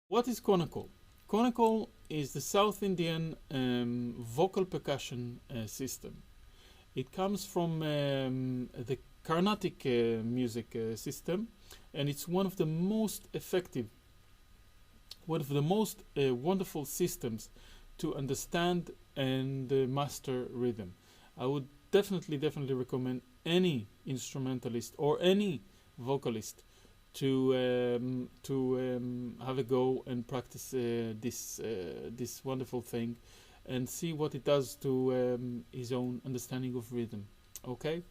What is Konnakol? Konnakol is the South Indian vocal percussion system. It comes from the Carnatic music system, and it's one of the most effective, one of the most wonderful systems to understand and master rhythm. I would definitely recommend any instrumentalist or any vocalist to have a go and practice this wonderful thing and see what it does to his own understanding of rhythm. Okay,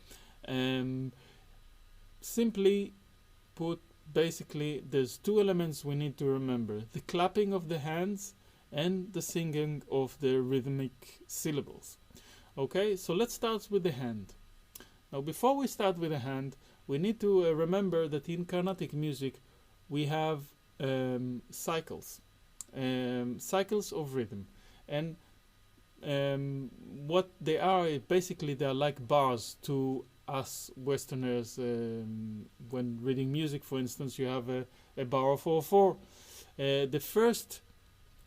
simply put, basically there's two elements we need to remember: the clapping of the hands and the singing of the rhythmic syllables. Okay, so let's start with the hand. Now before we start with the hand, we need to remember that in Carnatic music we have cycles of rhythm, and what they are, basically they are like bars to us Westerners. When reading music, for instance, you have a bar of 4/4. The first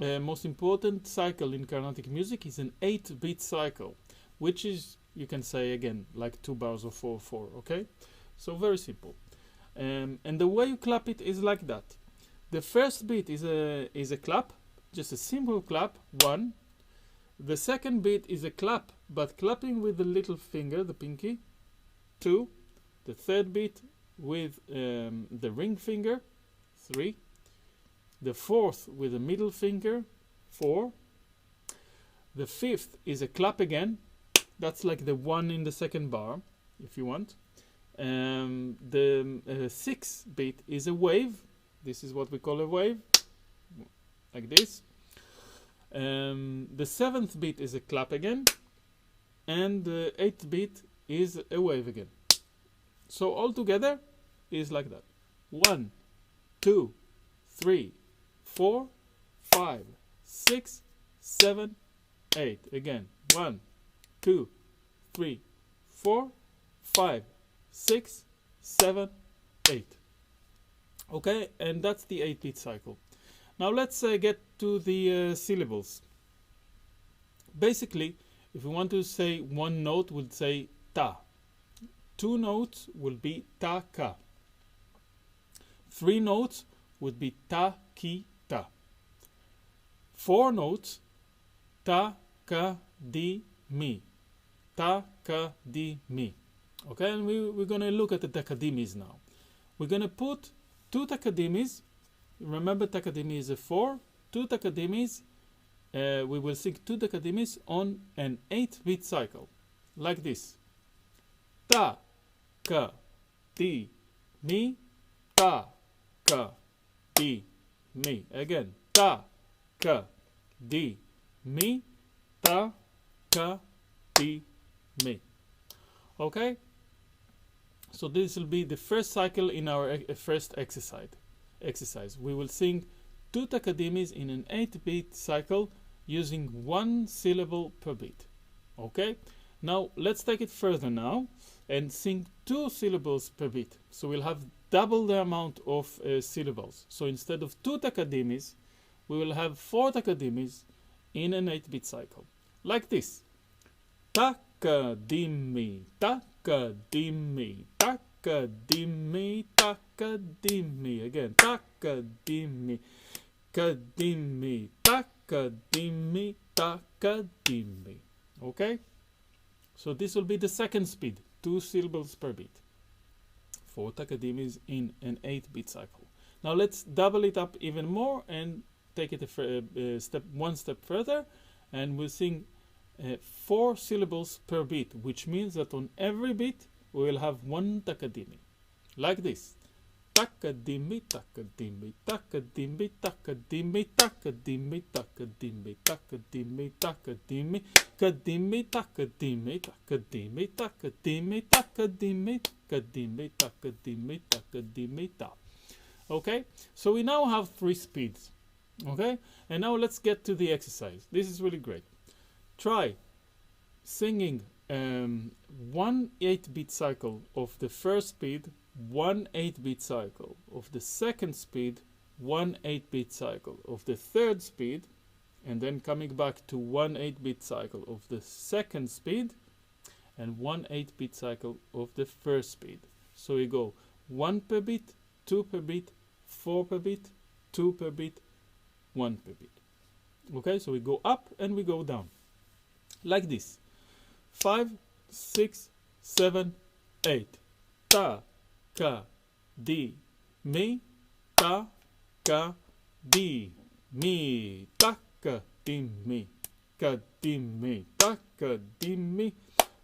most important cycle in Carnatic music is an 8-beat cycle, which is, you can say again, like 2 bars of 4/4. Okay, so very simple. And the way you clap it is like that. The first beat is a clap, just a simple clap, 1. The second beat is a clap, but clapping with the little finger, the pinky, 2. The third beat with the ring finger, 3. The fourth with the middle finger, 4. The fifth is a clap again. That's like the 1 in the second bar, if you want. The sixth beat is a wave. This is what we call a wave, like this. The 7th beat is a clap again, and the 8th beat is a wave again. So all together is like that: 1, 2, 3, 4, 5, 6, 7, 8. Again: 1, 2, 3, 4, 5, 6, 7, 8. Okay, and that's the 8-beat cycle. Now let's get to the syllables. Basically, if we want to say one note, we'll say ta. 2 notes will be ta ka. 3 notes would be ta ki ta. 4 notes, ta ka di mi. Ta ka di mi. Okay, and we're going to look at the takadimis now. We're going to put 2 takadimis. Remember, takadimi is a 4. 2 takadimis. We will sing 2 takadimis on an 8-beat cycle, like this: ta ka di mi, ta ka di mi. Again: ta ka di mi, ta ka di mi. Okay, so this will be the first cycle in our first exercise. We will sing 2 takadimis in an 8-beat cycle using 1 syllable per beat. Okay, now let's take it further now and sing 2 syllables per beat. So we'll have double the amount of syllables. So instead of 2 takadimis, we will have 4 takadimis in an 8-beat cycle, like this: takadimi, takadimi, takadimi, takadimi. Again: takadimi, kadimi, takadimi, takadimi. Okay, so this will be the second speed, 2 syllables per beat, 4 takadimis in an 8-beat cycle. Now let's double it up even more and take it one step further, and we'll sing 4 syllables per beat, which means that on every beat we will have 1 takadimi, like this: takadimi, takadimi, takadimi, takadimi, takadimi, takadimi, takadimi, takadimi, kadimi, takadimi, takadimi, takadimi, takadimi, kadimi, takadimi, takadimi, ta. Okay, so we now have 3 speeds. Okay, and now let's get to the exercise. This is really great. Try singing 1 8-beat cycle of the first speed, 1 8-beat cycle of the second speed, 1 8-beat cycle of the third speed, and then coming back to 1 8-beat cycle of the second speed, and 1 8-beat cycle of the first speed. So we go 1 per beat, 2 per beat, 4 per beat, 2 per beat, 1 per beat. Okay, so we go up and we go down like this. 5, 6, 7, 8. Ta, ka, di, mi, ta, ka, di, mi, ta, ka, di, mi, ka, di, mi, ta, ka, di, mi,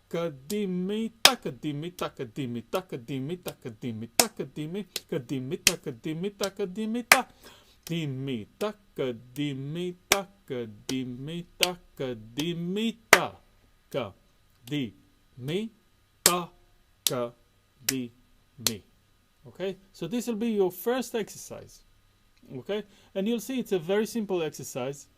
ka, di, mi, ta, ka, di, mi, ta, ka, di, mi, ta, ka, di, mi, ta, ka, di, mi, ta, ka, di, mi, ka, di, mi, ta, ka, di, mi, ta, ka, di, mi, ta. Dimmi tacca dimmi tacca dimmi tacca dimmi tacca dimmi tacca dimmi. Okay, so this will be your first exercise. Okay, and you'll see it's a very simple exercise,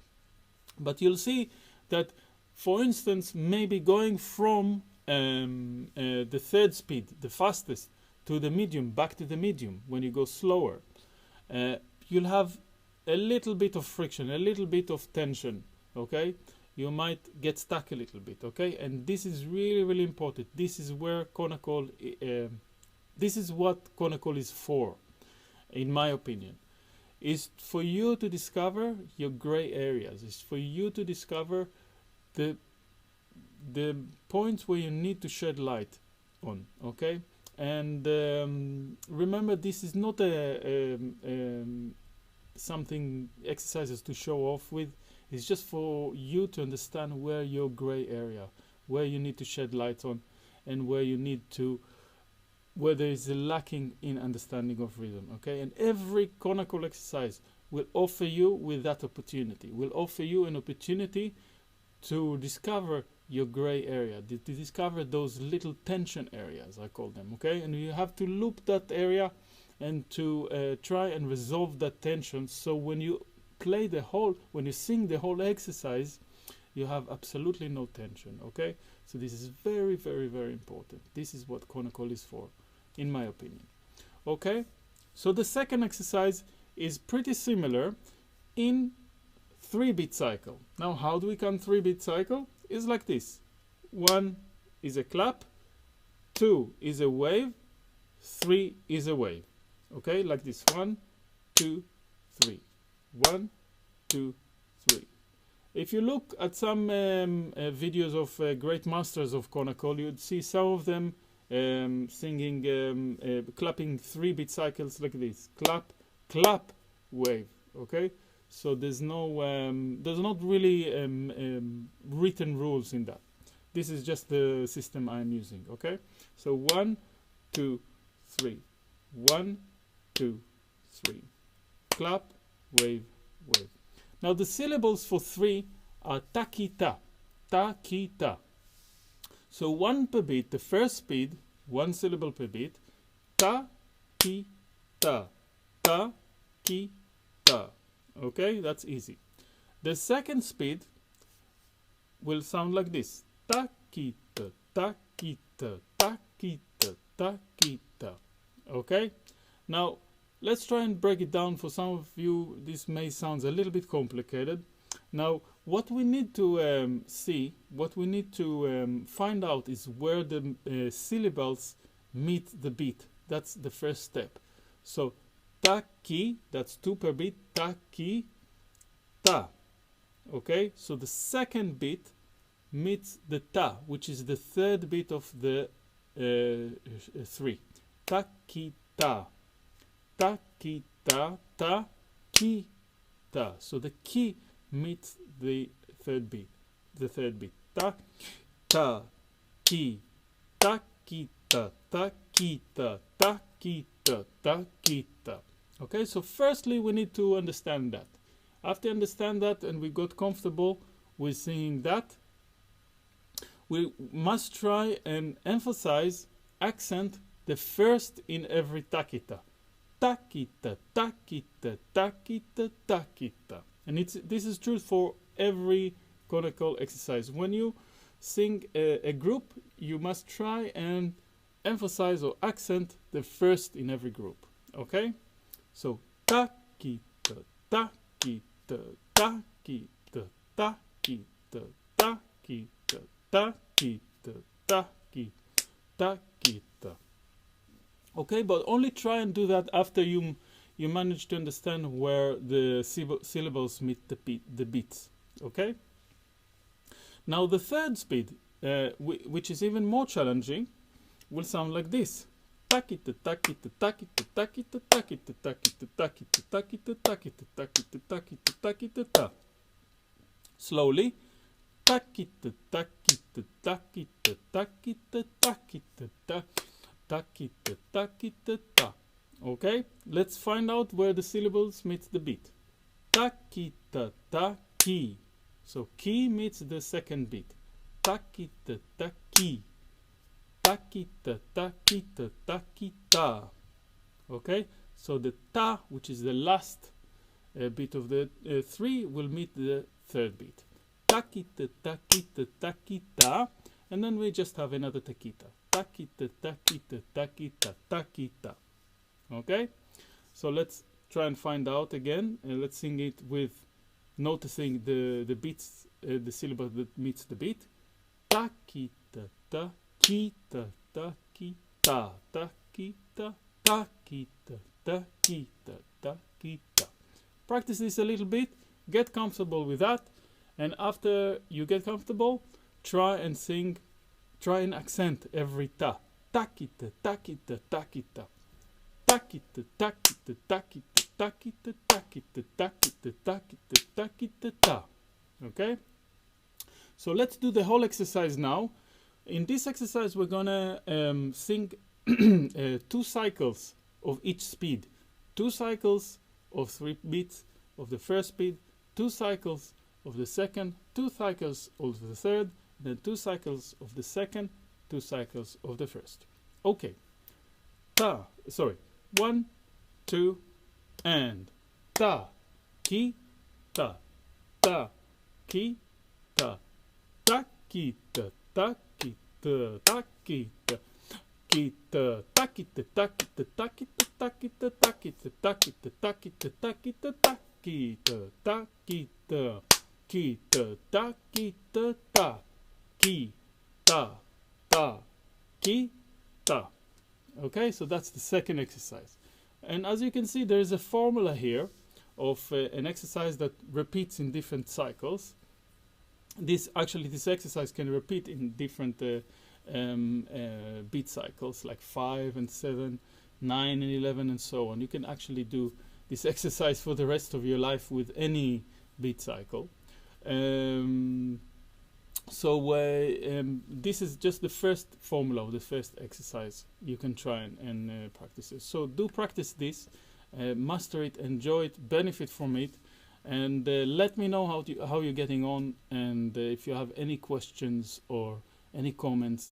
but you'll see that, for instance, maybe going from the third speed, the fastest, to the medium, back to the medium, when you go slower, you'll have a little bit of friction, a little bit of tension, okay? You might get stuck a little bit, okay? And this is really, really important. This is where Konnakol, this is what Konnakol is for, in my opinion. Is for you to discover your gray areas. It's for you to discover the points where you need to shed light on, okay? And remember, this is not something exercises to show off with. It's just for you to understand where your gray area, where you need to shed light on, and where you need to, where there is a lacking in understanding of rhythm. Okay, and every Konnakol exercise will offer you with that opportunity. Will offer you an opportunity to discover your gray area, to discover those little tension areas, I call them, okay? And you have to loop that area and to try and resolve that tension, so when you play the whole, when you sing the whole exercise, you have absolutely no tension, okay? So this is very, very, very important. This is what Konnakol is for, in my opinion. Okay? So the second exercise is pretty similar in 3-beat cycle. Now, how do we count 3-beat cycle? It's like this. 1 is a clap, 2 is a wave, 3 is a wave. Okay, like this. 1, 2, 3. 1, 2, 3. If you look at some videos of great masters of Konnakol, you'd see some of them singing, clapping 3-beat cycles like this. Clap, clap, wave. Okay? So there's no, there's not really written rules in that. This is just the system I'm using, okay? So 1, 2, 3. 1, 2, 3. Clap, wave, wave. Now the syllables for 3 are ta-ki-ta, ta-ki-ta. So 1 per beat, the first speed, 1 syllable per beat, ta-ki-ta, ta-ki-ta. Okay, that's easy. The second speed will sound like this. Ta-ki-ta, ta-ki-ta, ta-ki-ta, ta-ki-ta. Okay? Now, let's try and break it down. For some of you, this may sound a little bit complicated. Now, what we need to see, what we need to find out is where the syllables meet the beat. That's the first step. So, ta-ki, that's 2 per beat, ta-ki-ta. Okay, so the second beat meets the ta, which is the third beat of the 3. Ta-ki-ta, ta-ki-ta, ta-ki-ta. So the ki meets the third beat. Ta, ki, ta-ki-ta, ta-ki-ta, ta-ki-ta, ta-ki-ta. Okay, so firstly we need to understand that. After understand that and we got comfortable with singing that, we must try and emphasize, accent the first in every ta-ki-ta. Ta-ki-ta, ta-ki-ta, ta-ki-ta, ta-ki-ta. And this is true for every Konnakol exercise. When you sing a group, you must try and emphasize or accent the first in every group. Okay? So, kita, ta kita, ta kita, ta kita, ta kita, ta kita, ta kita, ta kita. Okay, but only try and do that after you manage to understand where the syllables meet the beats. Okay. Now the third speed, which is even more challenging, will sound like this. Takita, takita, takita, takita, takita, takita, takita, takita, takita, takita, takita, takita, ta. Slowly. Takita, takita, takita, takita, takita, ta. Takita, takita, ta. Okay, let's find out where the syllables meet the beat. Takita, taki. So ki meets the second beat. Takita, taki. Takita, takita, takita. Okay, so the ta, which is the last beat of the three, will meet the third beat. Takita, takita, takita. And then we just have another takita. Takita, takita, takita, takita. Okay, so let's try and find out again. Let's sing it with noticing the beats, the syllable that meets the beat. Takita, takita, takita, takita, takita, takita, takita. Practice this a little bit, get comfortable with that, and after you get comfortable, try and accent every ta. Takita, takita, takita. Takita, takita, takita, takita, takita, takita, takita, takita, ta. Okay? So let's do the whole exercise now. In this exercise, we're gonna sing 2 cycles of each speed. 2 cycles of 3 beats of the first speed, 2 cycles of the second, 2 cycles of the third, then 2 cycles of the second, 2 cycles of the first. Okay. 1, 2, and ta, ki, ta, ta, ki, ta, ta, ki, ta, ta, ki, ta, ta, ki, ta, ki, ta, ta, ki, ta, ta, ki, ta, ta, ki, ta, ta, ki, ta, ta, ki, ta, ta, ki, ta, ta, ki, ta, ta, ki, ta, ta, ki, ta, ta, ki, ta, ki, ta, ta, ki, ta, ta, ki, ta, ta, ki, ta. Okay, so that's the second exercise. And as you can see, there is a formula here of an exercise that repeats in different cycles. This exercise can repeat in different beat cycles, like 5 and 7, 9 and 11, and so on. You can actually do this exercise for the rest of your life with any beat cycle. This is just the first formula of the first exercise. You can try and practice it. So do practice this, master it, enjoy it, benefit from it, and let me know how you're getting on, and if you have any questions or any comments.